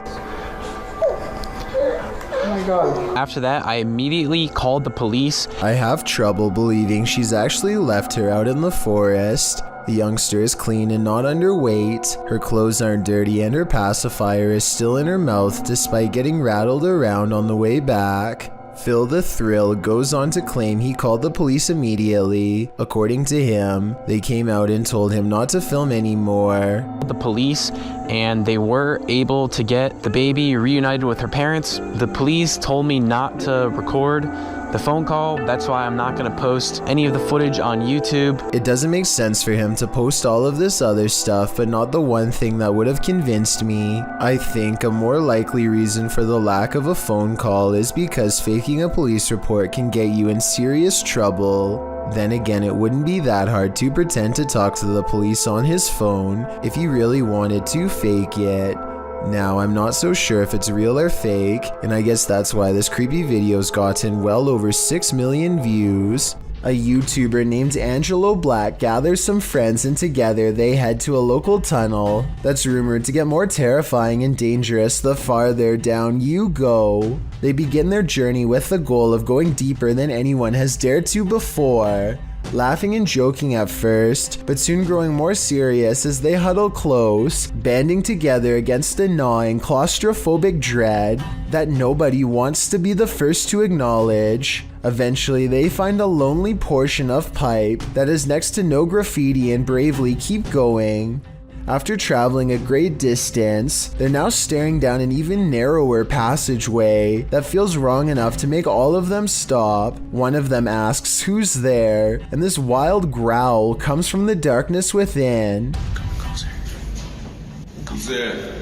E: After that, I immediately called the police.
A: I have trouble believing she's actually left her out in the forest. The youngster is clean and not underweight. Her clothes aren't dirty and her pacifier is still in her mouth despite getting rattled around on the way back. Phil the Thrill goes on to claim he called the police immediately. According to him, they came out and told him not to film anymore.
E: The police, and they were able to get the baby reunited with her parents. The police told me not to record the phone call. That's why I'm not gonna post any of the footage on YouTube.
A: It doesn't make sense for him to post all of this other stuff, but not the one thing that would have convinced me. I think a more likely reason for the lack of a phone call is because faking a police report can get you in serious trouble. Then again, it wouldn't be that hard to pretend to talk to the police on his phone if he really wanted to fake it. Now, I'm not so sure if it's real or fake, and I guess that's why this creepy video's gotten well over 6 million views. A YouTuber named Angelo Black gathers some friends and together they head to a local tunnel that's rumored to get more terrifying and dangerous the farther down you go. They begin their journey with the goal of going deeper than anyone has dared to before. Laughing and joking at first, but soon growing more serious as they huddle close, banding together against a gnawing claustrophobic dread that nobody wants to be the first to acknowledge. Eventually, they find a lonely portion of pipe that is next to no graffiti and bravely keep going. After traveling a great distance, they're now staring down an even narrower passageway that feels wrong enough to make all of them stop. One of them asks who's there, and this wild growl comes from the darkness within.
F: Come closer.
B: Who's there?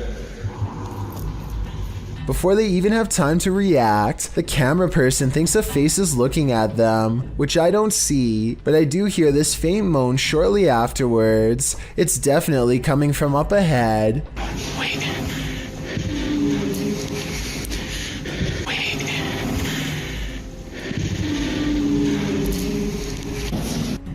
A: Before they even have time to react, the camera person thinks a face is looking at them, which I don't see, but I do hear this faint moan shortly afterwards. It's definitely coming from up ahead.
F: Wait.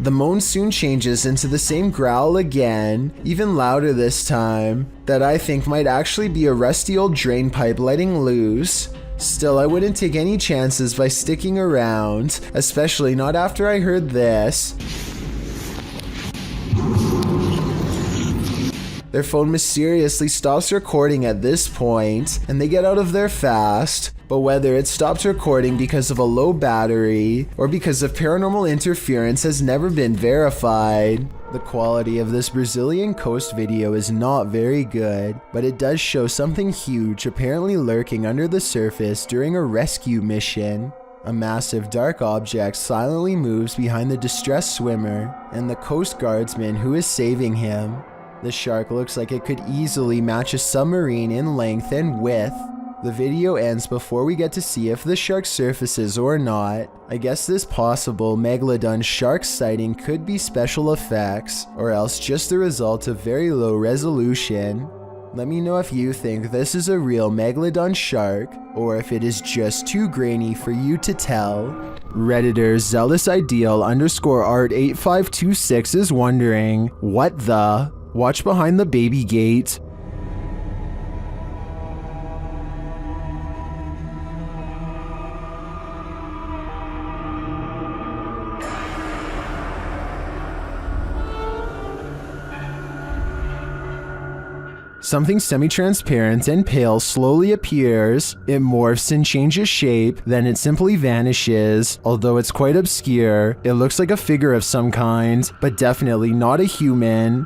A: The moan soon changes into the same growl again, even louder this time, that I think might actually be a rusty old drain pipe letting loose. Still, I wouldn't take any chances by sticking around, especially not after I heard this. Their phone mysteriously stops recording at this point, and they get out of there fast. But whether it stops recording because of a low battery or because of paranormal interference has never been verified. The quality of this Brazilian coast video is not very good, but it does show something huge apparently lurking under the surface during a rescue mission. A massive dark object silently moves behind the distressed swimmer and the coast guardsman who is saving him. The shark looks like it could easily match a submarine in length and width. The video ends before we get to see if the shark surfaces or not. I guess this possible megalodon shark sighting could be special effects, or else just the result of very low resolution. Let me know if you think this is a real megalodon shark, or if it is just too grainy for you to tell. Redditor zealous_art8526 is wondering, what the? Watch behind the baby gate. Something semi-transparent and pale slowly appears. It morphs and changes shape, then it simply vanishes. Although it's quite obscure, it looks like a figure of some kind, but definitely not a human.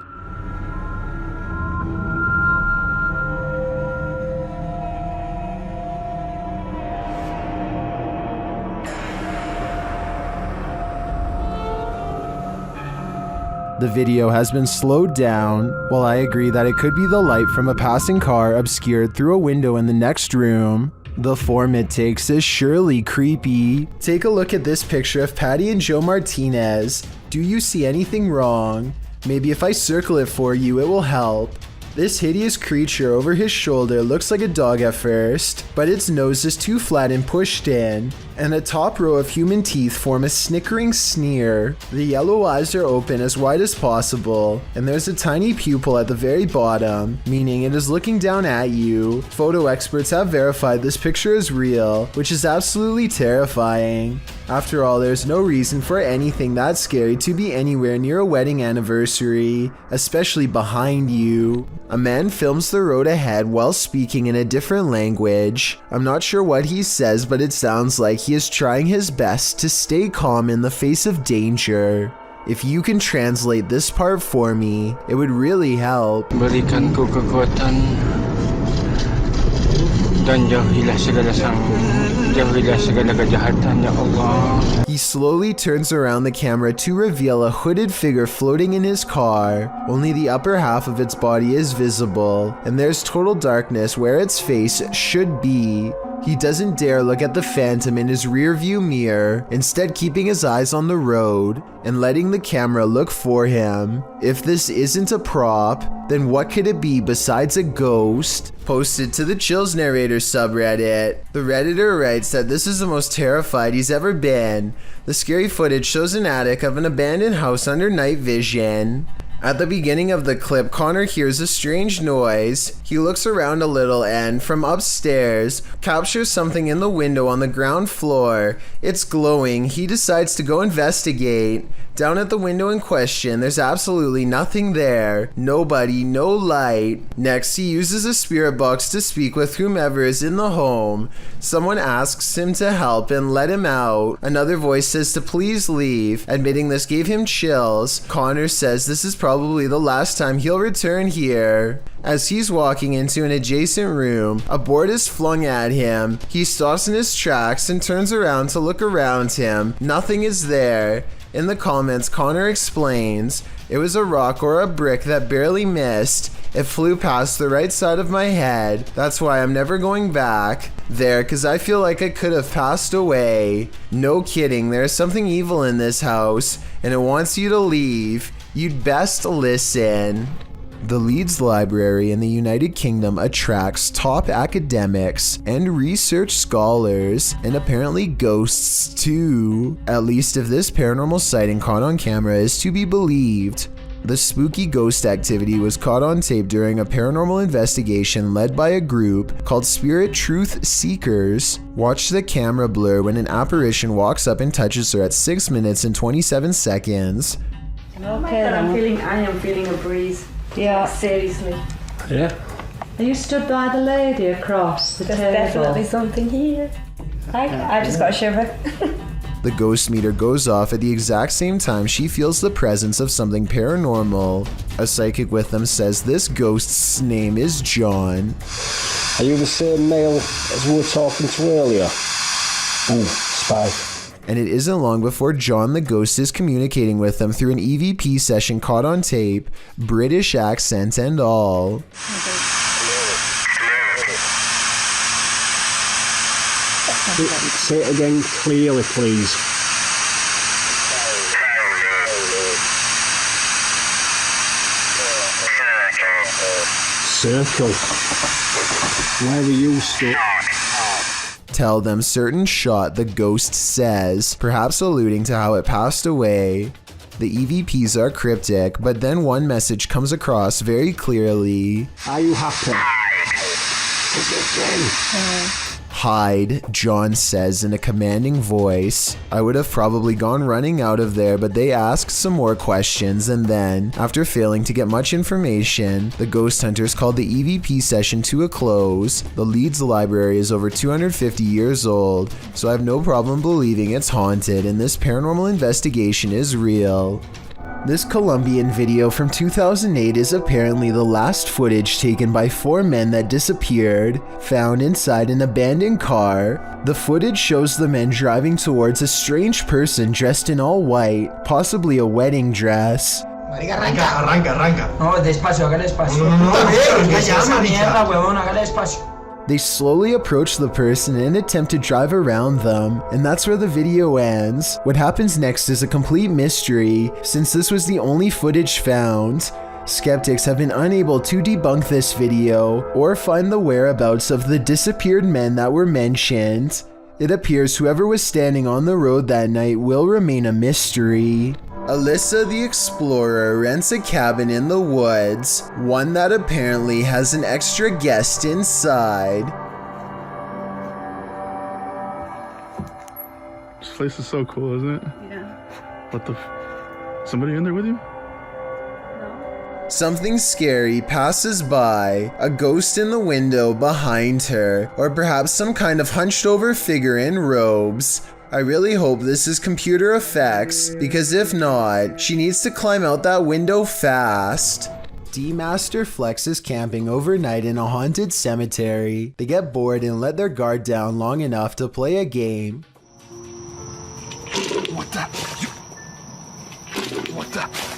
A: The video has been slowed down. While I agree that it could be the light from a passing car obscured through a window in the next room, the form it takes is surely creepy. Take a look at this picture of Patty and Joe Martinez. Do you see anything wrong? Maybe if I circle it for you, it will help. This hideous creature over his shoulder looks like a dog at first, but its nose is too flat and pushed in, and the top row of human teeth form a snickering sneer. The yellow eyes are open as wide as possible, and there's a tiny pupil at the very bottom, meaning it is looking down at you. Photo experts have verified this picture is real, which is absolutely terrifying. After all, there's no reason for anything that scary to be anywhere near a wedding anniversary, especially behind you. A man films the road ahead while speaking in a different language. I'm not sure what he says, but it sounds like he is trying his best to stay calm in the face of danger. If you can translate this part for me, it would really help.
L: Berikan ku kekuatan dan jauhilah segala kejahatan, ya Allah.
A: He slowly turns around the camera to reveal a hooded figure floating in his car. Only the upper half of its body is visible, and there's total darkness where its face should be. He doesn't dare look at the phantom in his rearview mirror, instead keeping his eyes on the road and letting the camera look for him. If this isn't a prop, then what could it be besides a ghost? Posted to the Chills Narrator subreddit. The Redditor writes that this is the most terrified he's ever been. The scary footage shows an attic of an abandoned house under night vision. At the beginning of the clip, Connor hears a strange noise. He looks around a little and, from upstairs, captures something in the window on the ground floor. It's glowing. He decides to go investigate. Down at the window in question, there's absolutely nothing there. Nobody, no light. Next, he uses a spirit box to speak with whomever is in the home. Someone asks him to help and let him out. Another voice says to please leave. Admitting this gave him chills. Connor says this is probably the last time he'll return here. As he's walking into an adjacent room, a board is flung at him. He stops in his tracks and turns around to look around him. Nothing is there. In the comments, Connor explains, it was a rock or a brick that barely missed. It flew past the right side of my head. That's why I'm never going back there, because I feel like I could have passed away. No kidding, there's something evil in this house, and it wants you to leave. You'd best listen. The Leeds Library in the United Kingdom attracts top academics and research scholars, and apparently ghosts too. At least if this paranormal sighting caught on camera is to be believed. The spooky ghost activity was caught on tape during a paranormal investigation led by a group called Spirit Truth Seekers. Watch the camera blur when an apparition walks up and touches her at 6 minutes and 27 seconds.
M: Oh my God, I am feeling a breeze. Yeah. Seriously.
L: Yeah.
M: Are you stood by the lady across the table?
D: There's definitely something here. I just got a shiver.
A: The ghost meter goes off at the exact same time she feels the presence of something paranormal. A psychic with them says this ghost's name is John.
N: Are you the same male as we were talking to earlier? Ooh, spy.
A: And it isn't long before John the ghost is communicating with them through an EVP session caught on tape, British accent and all.
N: Say it again clearly, please. Circle. Where were you stuck?
A: Tell them certain shot, the ghost says, perhaps alluding to how it passed away. The EVPs are cryptic, but then one message comes across very clearly.
N: Are you happy?
A: Hide, John says in a commanding voice. I would have probably gone running out of there, but they asked some more questions, and then, after failing to get much information, the ghost hunters called the EVP session to a close. The Leeds library is over 250 years old, so I have no problem believing it's haunted and this paranormal investigation is real. This Colombian video from 2008 is apparently the last footage taken by 4 men that disappeared, found inside an abandoned car. The footage shows the men driving towards a strange person dressed in all white, possibly a wedding dress.
F: Arranca. No, despacio, hágale despacio. No, mierda, huevón, hágale despacio.
A: They slowly approach the person and attempt to drive around them, and that's where the video ends. What happens next is a complete mystery, since this was the only footage found. Skeptics have been unable to debunk this video or find the whereabouts of the disappeared men that were mentioned. It appears whoever was standing on the road that night will remain a mystery. Alyssa the Explorer rents a cabin in the woods, one that apparently has an extra guest inside.
H: This place is so cool, isn't it?
M: Yeah.
H: What the somebody in there with you?
A: Something scary passes by, a ghost in the window behind her, or perhaps some kind of hunched over figure in robes. I really hope this is computer effects, because if not, she needs to climb out that window fast. D-Master Flex is camping overnight in a haunted cemetery. They get bored and let their guard down long enough to play a game.
H: What the?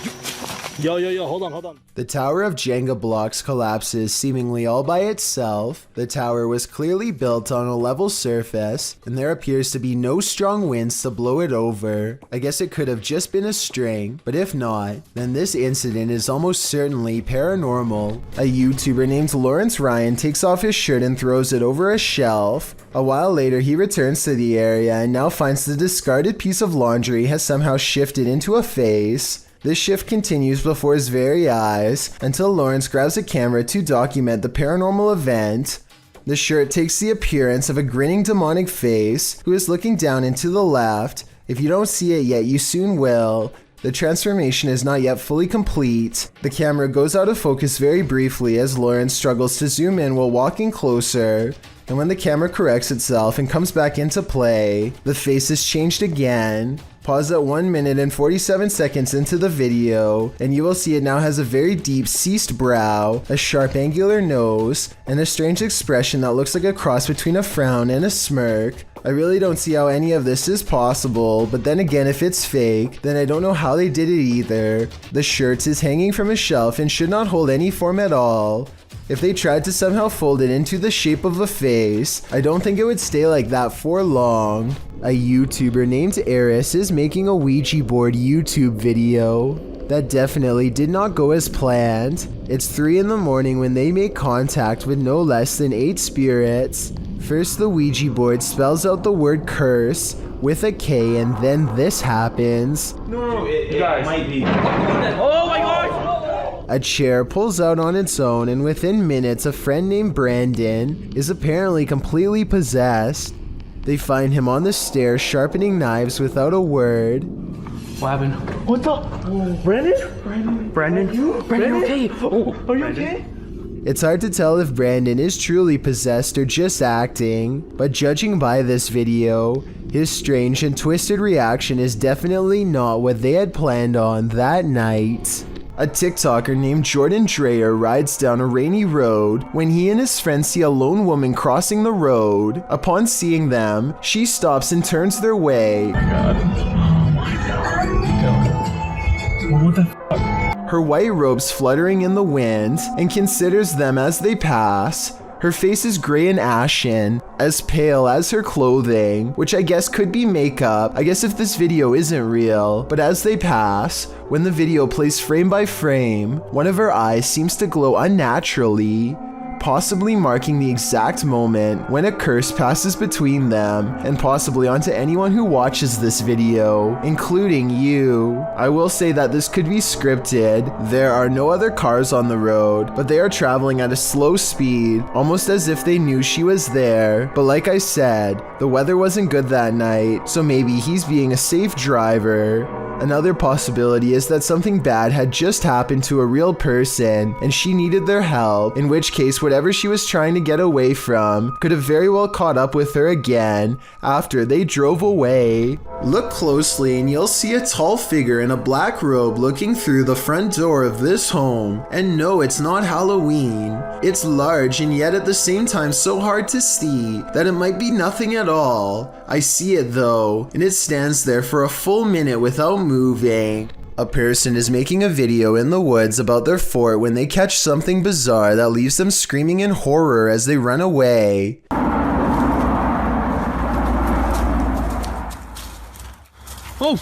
O: Yo, hold on.
A: The tower of Jenga blocks collapses seemingly all by itself. The tower was clearly built on a level surface, and there appears to be no strong winds to blow it over. I guess it could have just been a string, but if not, then this incident is almost certainly paranormal. A YouTuber named Lawrence Ryan takes off his shirt and throws it over a shelf. A while later, he returns to the area and now finds the discarded piece of laundry has somehow shifted into a face. This shift continues before his very eyes until Lawrence grabs a camera to document the paranormal event. The shirt takes the appearance of a grinning demonic face who is looking down and to the left. If you don't see it yet, you soon will. The transformation is not yet fully complete. The camera goes out of focus very briefly as Lawrence struggles to zoom in while walking closer. And when the camera corrects itself and comes back into play, the face is changed again. Pause at 1 minute and 47 seconds into the video, and you will see it now has a very deep ceased brow, a sharp angular nose, and a strange expression that looks like a cross between a frown and a smirk. I really don't see how any of this is possible, but then again, if it's fake, then I don't know how they did it either. The shirt is hanging from a shelf and should not hold any form at all. If they tried to somehow fold it into the shape of a face, I don't think it would stay like that for long. A YouTuber named Eris is making a Ouija board YouTube video. That definitely did not go as planned. It's 3 in the morning when they make contact with no less than 8 spirits. First, the Ouija board spells out the word curse with a K, and then this happens.
O: No, it might be. Oh my gosh!
A: A chair pulls out on its own, and within minutes, a friend named Brandon is apparently completely possessed. They find him on the stairs sharpening knives without a word.
O: What happened? What the? Brandon? Brandon, okay? Oh, are you okay?
A: It's hard to tell if Brandon is truly possessed or just acting, but judging by this video, his strange and twisted reaction is definitely not what they had planned on that night. A TikToker named Jordan Dreyer rides down a rainy road when he and his friends see a lone woman crossing the road. Upon seeing them, she stops and turns their way.
O: Oh my god. What the fuck?
A: Her white robes fluttering in the wind, and considers them as they pass. Her face is gray and ashen, as pale as her clothing, which I guess could be makeup, I guess if this video isn't real. But as they pass, when the video plays frame by frame, one of her eyes seems to glow unnaturally. possibly marking the exact moment when a curse passes between them, and possibly onto anyone who watches this video, including you. I will say that this could be scripted. There are no other cars on the road, but they are traveling at a slow speed, almost as if they knew she was there. But like I said, the weather wasn't good that night, so maybe he's being a safe driver. Another possibility is that something bad had just happened to a real person and she needed their help, in which case whatever she was trying to get away from could have very well caught up with her again after they drove away. Look closely and you'll see a tall figure in a black robe looking through the front door of this home. And no, it's not Halloween. It's large and yet at the same time so hard to see that it might be nothing at all. I see it though, and it stands there for a full minute without moving. A person is making a video in the woods about their fort when they catch something bizarre that leaves them screaming in horror as they run away.
O: Oh!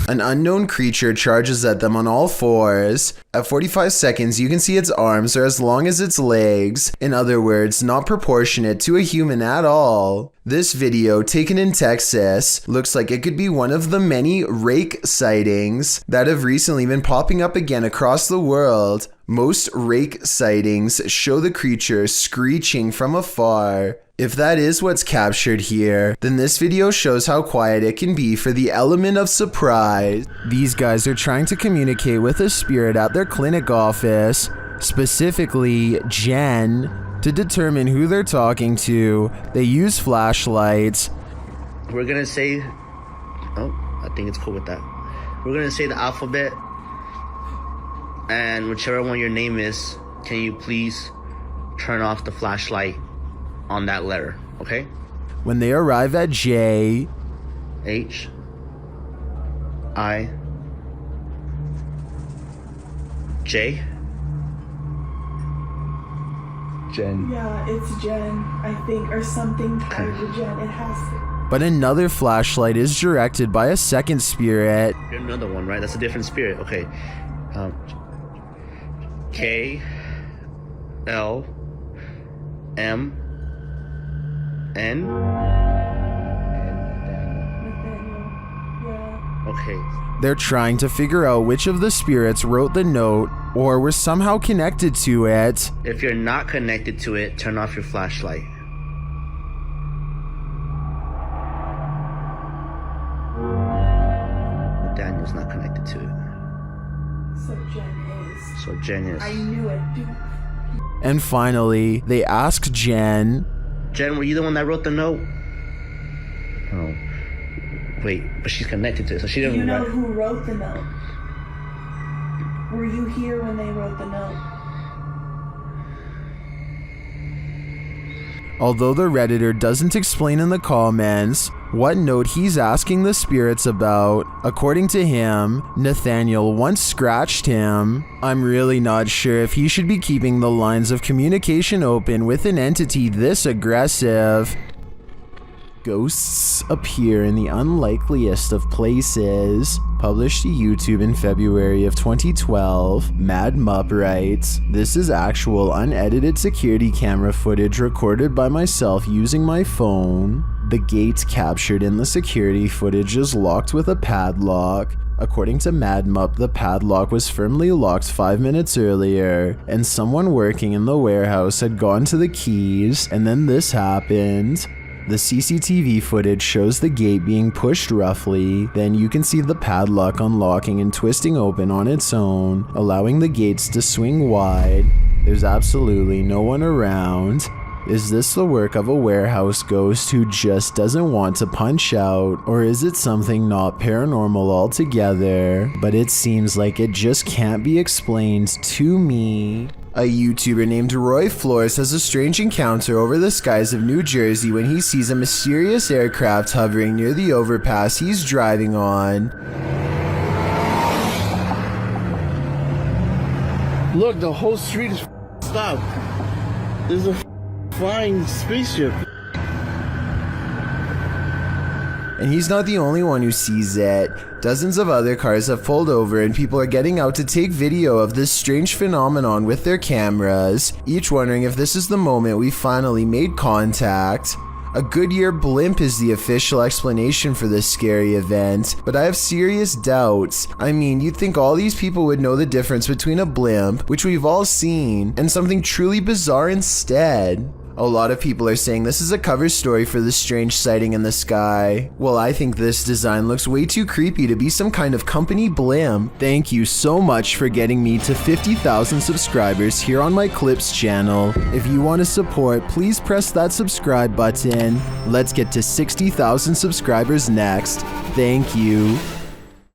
A: An unknown creature charges at them on all fours. At 45 seconds, you can see its arms are as long as its legs. In other words, not proportionate to a human at all. This video, taken in Texas, looks like it could be one of the many rake sightings that have recently been popping up again across the world. Most rake sightings show the creature screeching from afar. If that is what's captured here, then this video shows how quiet it can be for the element of surprise. These guys are trying to communicate with a spirit at their clinic office, specifically Jen. To determine who they're talking to, they use flashlights.
P: We're gonna say, oh, I think it's cool with that. We're gonna say the alphabet, and whichever one your name is, can you please turn off the flashlight on that letter, okay?
A: When they arrive at J,
P: H, I, J.
Q: Jen.
M: Yeah, it's Jen, I think, or something tied to Jen. It has to.
A: But another flashlight is directed by a second spirit.
P: Another one, right? That's a different spirit. Okay. K, L, M, N. Okay.
A: They're trying to figure out which of the spirits wrote the note or were somehow connected to it.
P: If you're not connected to it, turn off your flashlight. Daniel's not connected to it.
M: So Jen is.
P: So Jen is.
M: I knew it, dude.
A: And finally, they ask Jen,
P: Jen, were you the one that wrote the note? Oh. Wait, but she's connected to it, so she didn't.
M: You know who wrote the note? Were you here when they wrote the note?
A: Although the Redditor doesn't explain in the comments what note he's asking the spirits about, according to him, Nathaniel once scratched him. I'm really not sure if he should be keeping the lines of communication open with an entity this aggressive. Ghosts appear in the unlikeliest of places. Published to YouTube in February of 2012, Mad Mup writes, "This is actual unedited security camera footage recorded by myself using my phone. The gate captured in the security footage is locked with a padlock. According to Mad Mup, the padlock was firmly locked 5 minutes earlier, and someone working in the warehouse had gone to the keys, and then this happened. The CCTV footage shows the gate being pushed roughly, then you can see the padlock unlocking and twisting open on its own, allowing the gates to swing wide. There's absolutely no one around. Is this the work of a warehouse ghost who just doesn't want to punch out, or is it something not paranormal altogether? But it seems like it just can't be explained to me." A YouTuber named Roy Flores has a strange encounter over the skies of New Jersey when he sees a mysterious aircraft hovering near the overpass he's driving on.
O: Look, the whole street is stopped. There's a flying spaceship.
A: And he's not the only one who sees it. Dozens of other cars have pulled over and people are getting out to take video of this strange phenomenon with their cameras, each wondering if this is the moment we finally made contact. A Goodyear blimp is the official explanation for this scary event, but I have serious doubts. I mean, you'd think all these people would know the difference between a blimp, which we've all seen, and something truly bizarre instead. A lot of people are saying this is a cover story for this strange sighting in the sky. Well, I think this design looks way too creepy to be some kind of company blimp. Thank you so much for getting me to 50,000 subscribers here on my Clips channel. If you want to support, please press that subscribe button. Let's get to 60,000 subscribers next. Thank you.